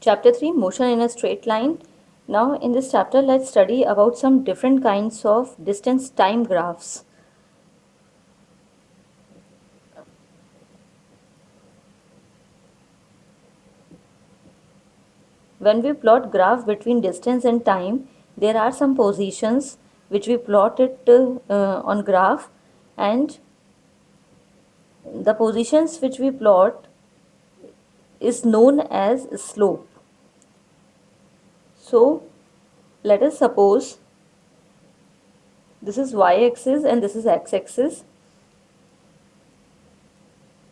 Chapter 3, Motion in a Straight Line. Now in this chapter, let's study about some different kinds of distance time graphs. When we plot graph between distance and time, there are some positions which we plot it on graph, and the positions which we plot is known as slope. So let us suppose this is y-axis and this is x-axis.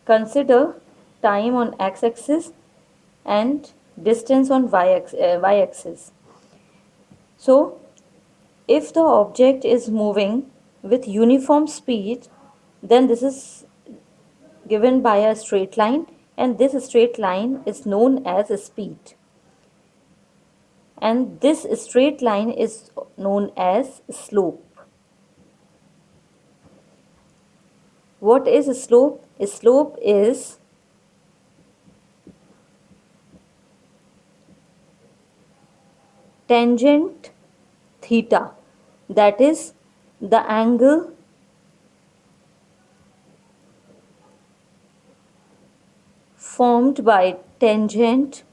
Consider time on x-axis and distance on y-axis. So if the object is moving with uniform speed, then this is given by a straight line, and this straight line is known as a speed, and this straight line is known as slope. What is a slope? A slope is tangent theta, that is the angle formed by tangent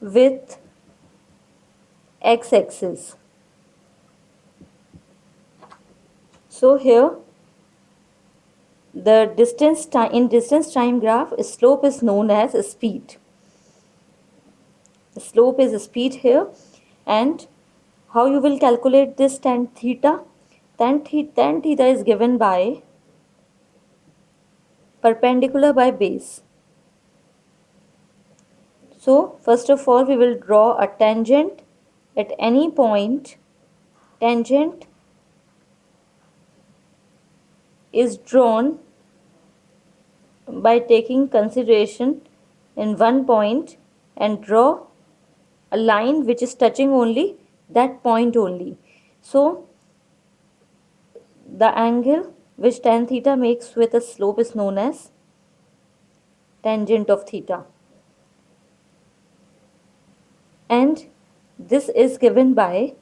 with x-axis. So here the distance time in distance time graph, slope is known as speed. The slope is speed here. And how you will calculate this tan theta? Tan theta is given by perpendicular by base. So first of all we will draw a tangent at any point. Tangent is drawn by taking consideration in one point and draw a line which is touching only that point only. So the angle which tan theta makes with a slope is known as tangent of theta, and this is given by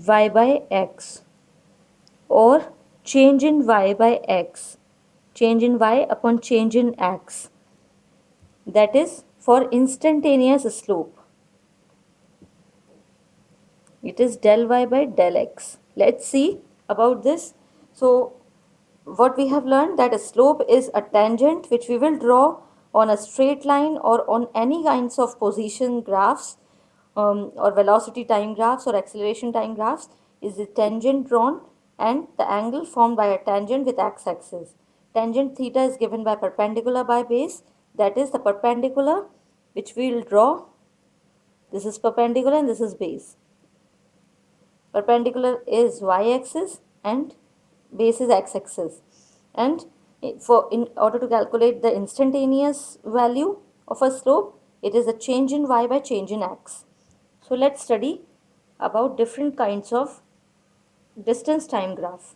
y by x, or change in y by x, change in y upon change in x, that is for instantaneous slope. It is del y by del x. Let's see about this. So what we have learned, that a slope is a tangent which we will draw on a straight line or on any kinds of position graphs, or velocity time graphs or acceleration time graphs, is the tangent drawn and the angle formed by a tangent with x-axis. Tangent theta is given by perpendicular by base, that is the perpendicular which we will draw. This is perpendicular and this is base. Perpendicular is y-axis and base is x-axis. And in order to calculate the instantaneous value of a slope, it is a change in y by change in x. So let's study about different kinds of distance time graph.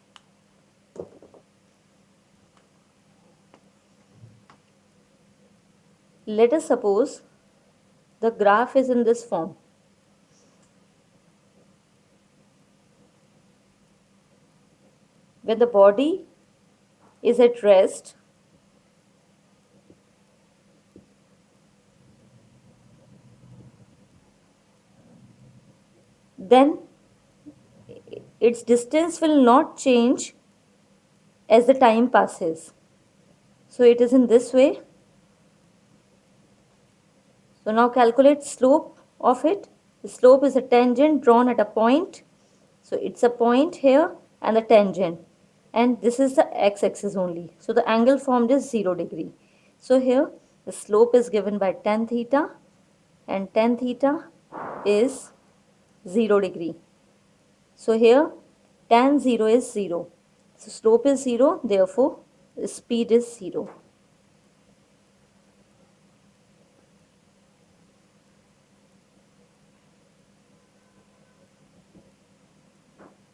Let us suppose the graph is in this form. When the body is at rest, then its distance will not change as the time passes. So it is in this way. So now calculate slope of it. The slope is a tangent drawn at a point. So it's a point here and the tangent, and this is the x-axis only. So the angle formed is 0 degree. So here the slope is given by tan theta, and tan theta is 0 degree. So here tan 0 is 0. So slope is 0, therefore speed is 0.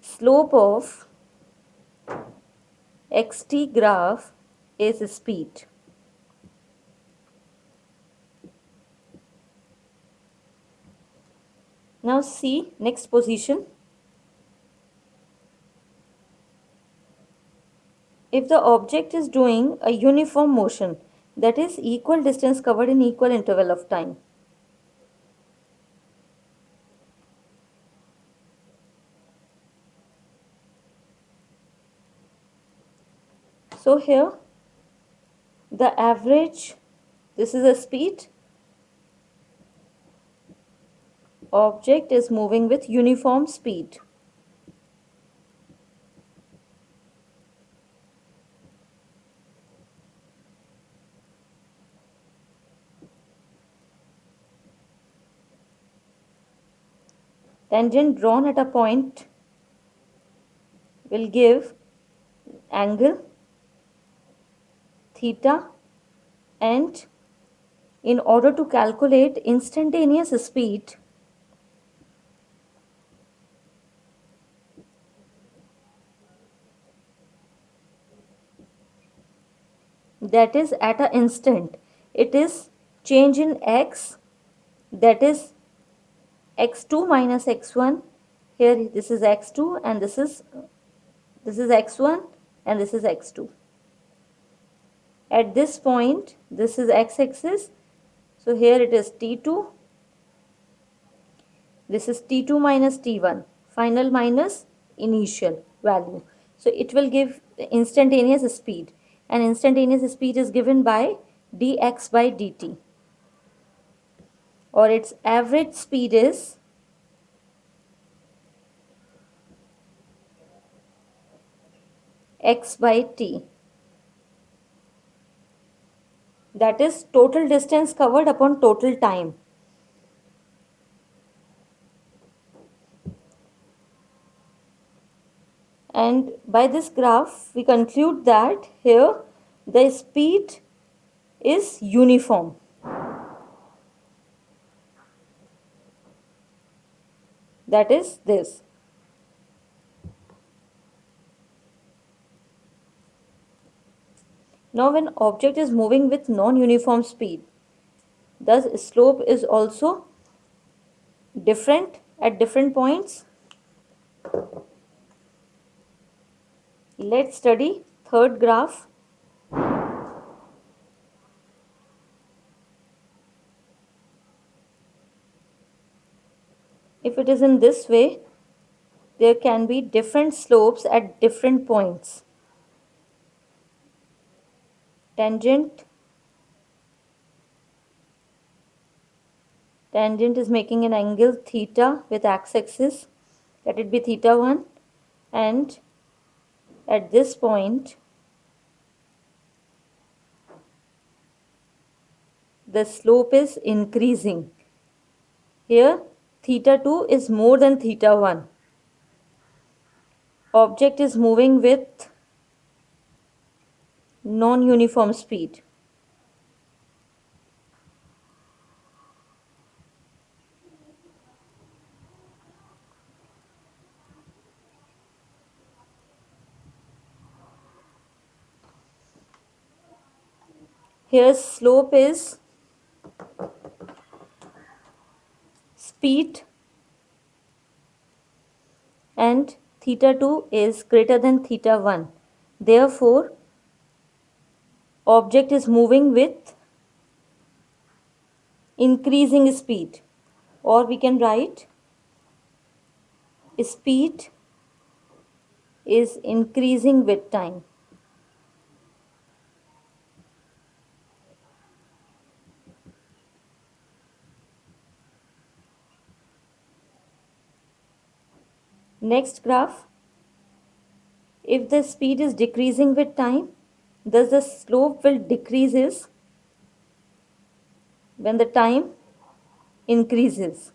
Slope of xt graph is speed. Now see next position. If the object is doing a uniform motion, that is equal distance covered in equal interval of time. So here the average, this is a speed, object is moving with uniform speed. Tangent drawn at a point will give angle theta, and in order to calculate instantaneous speed, that is at an instant, it is change in x, that is x2 minus x1. Here this is x2 and this is x1 and this is x2. At this point this is x-axis, so here it is t2, this is t2 minus t1, final minus initial value. So it will give instantaneous speed, and instantaneous speed is given by dx by dt, or its average speed is x by t. That is total distance covered upon total time. And by this graph we conclude that here the speed is uniform. That is this. Now when object is moving with non-uniform speed, thus slope is also different at different points. Let's study third graph. If it is in this way, there can be different slopes at different points. Tangent is making an angle theta with x-axis, let it be theta 1, and at this point the slope is increasing. Here theta 2 is more than theta 1. Object is moving with non-uniform speed. Here slope is speed and theta 2 is greater than theta 1. Therefore, object is moving with increasing speed, or we can write speed is increasing with time. Next graph, if the speed is decreasing with time, thus the slope will decreases when the time increases.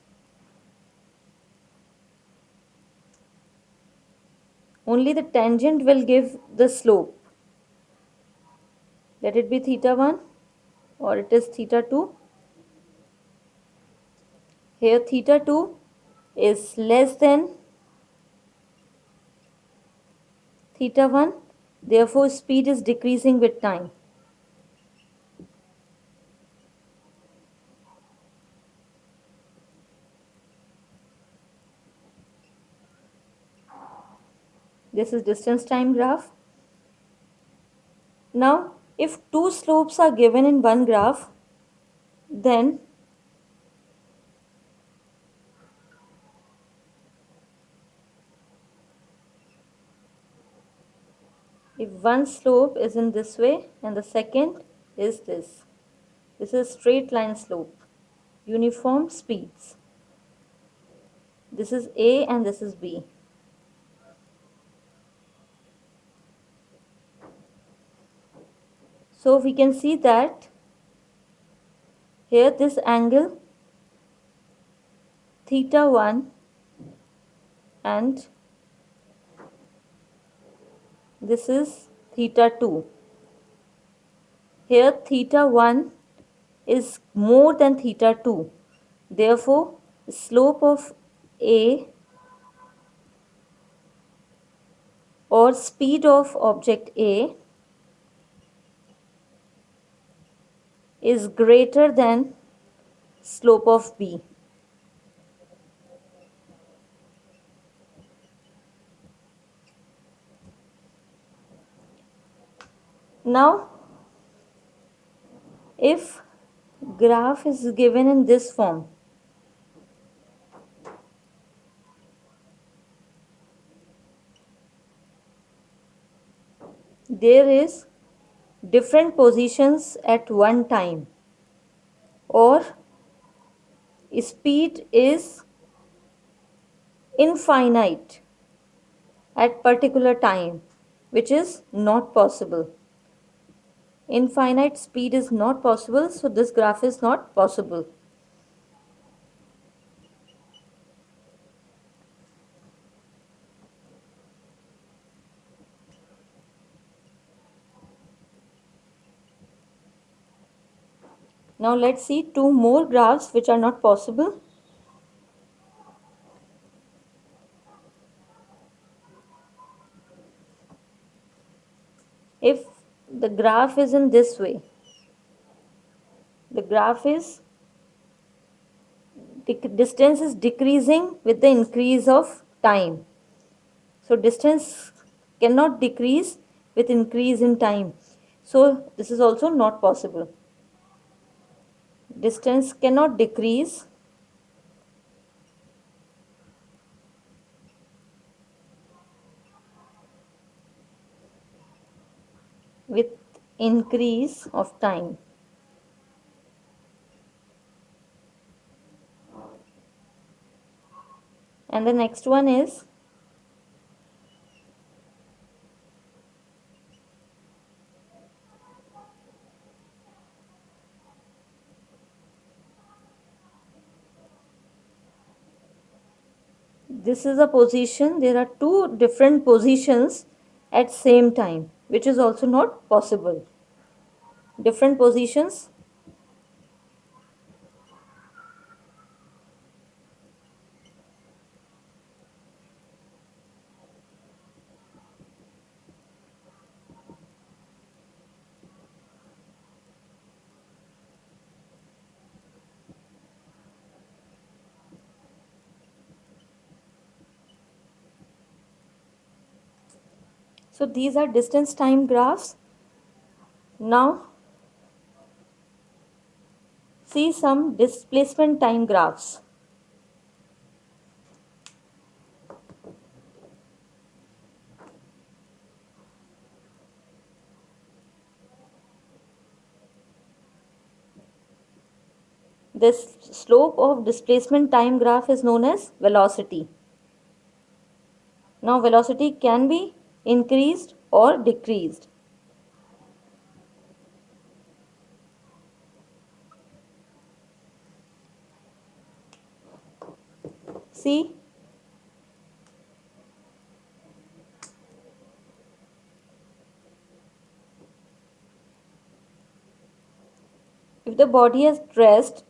Only the tangent will give the slope. Let it be theta 1 or it is theta 2. Here theta 2 is less than theta 1 Therefore, speed is decreasing with time. This is distance time graph. Now, if two slopes are given in one graph, then if one slope is in this way and the second is this, this is straight line slope, uniform speeds. This is A and this is B. So we can see that here this angle theta 1 and this is theta 2. Here theta 1 is more than theta 2. Therefore, the slope of A or speed of object A is greater than slope of B. Now, if graph is given in this form, there is different positions at one time, or speed is infinite at particular time, which is not possible. Infinite speed is not possible, so this graph is not possible. Now let's see two more graphs which are not possible. If the graph is in this way, the graph is distance is decreasing with the increase of time. So distance cannot decrease with increase in time. So this is also not possible. Distance cannot decrease with increase of time. And the next one is this is a position. There are two different positions at same time, which is also not possible. Different positions. So these are distance time graphs. Now see some displacement time graphs. This slope of displacement time graph is known as velocity. Now velocity can be increased or decreased. See, if the body is rest,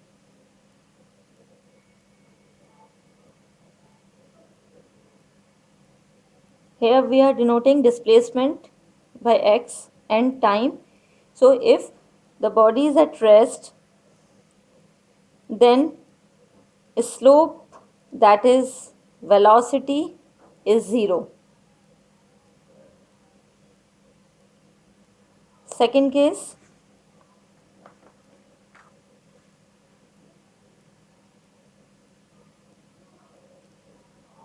here we are denoting displacement by x and time. So if the body is at rest, then slope, that is velocity, is 0. Second case,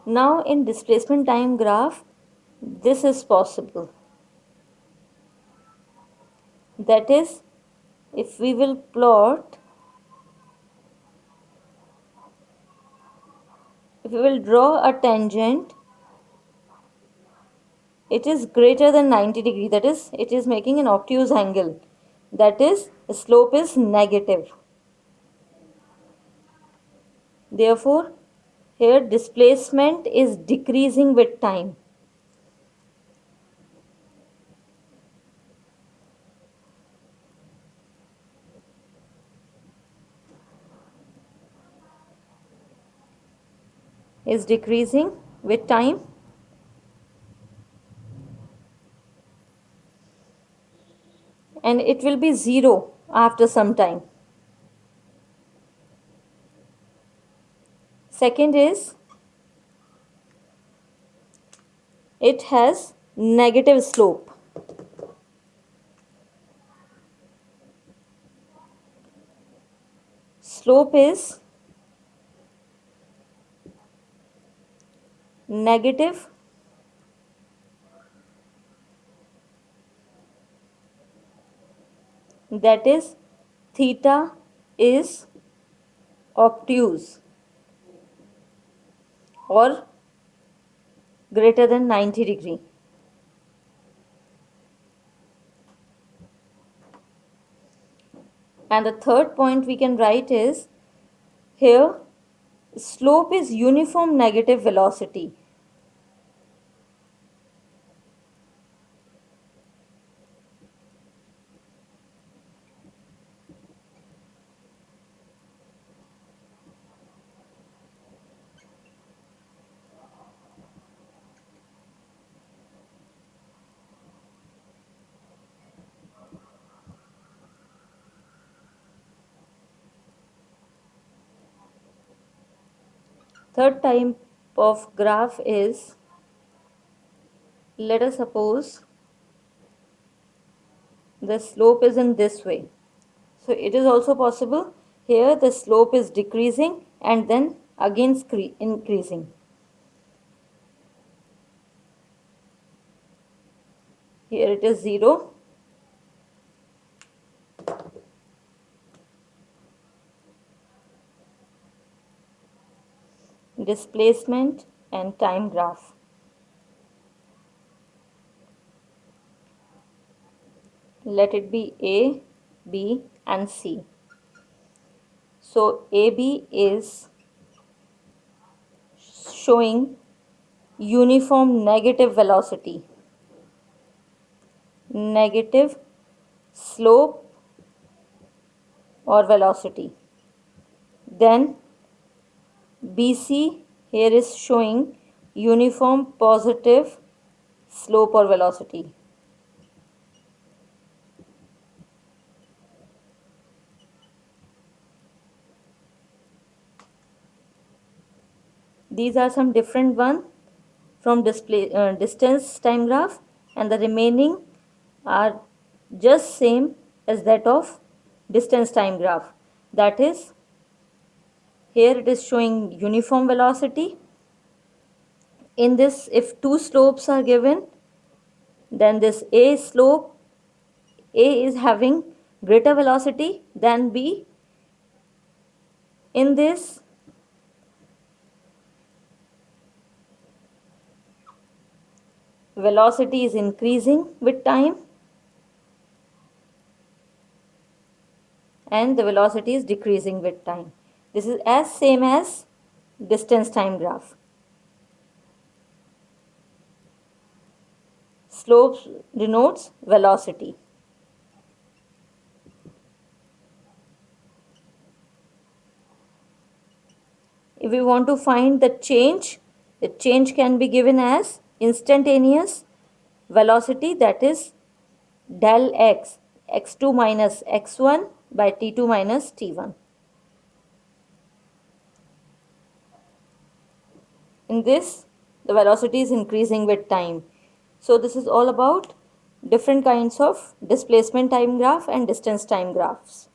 now in displacement time graph, this is possible. That is, if we will plot, if we will draw a tangent, it is greater than 90 degree, that is, it is making an obtuse angle, that is, the slope is negative. Therefore, here displacement is decreasing with time. Is decreasing with time, and it will be 0 after some time. Second is, it has negative slope. Slope is negative, that is, theta is obtuse or greater than 90 degree. And the third point we can write is, here slope is uniform negative velocity. Third type of graph is, let us suppose the slope is in this way. So it is also possible, here the slope is decreasing and then again increasing. Here it is 0. Displacement and time graph. Let it be A, B and C. So AB is showing uniform negative velocity, negative slope or velocity. Then BC here is showing uniform positive slope or velocity. These are some different one from distance time graph, and the remaining are just same as that of distance time graph. That is, here it is showing uniform velocity. In this, if two slopes are given, then this A slope, A is having greater velocity than B. In this, velocity is increasing with time and the velocity is decreasing with time. This is as same as distance time graph. Slope denotes velocity. If we want to find the change can be given as instantaneous velocity, that is del x, x2 minus x1 by t2 minus t1. In this, the velocity is increasing with time. So this is all about different kinds of displacement time graph and distance time graphs.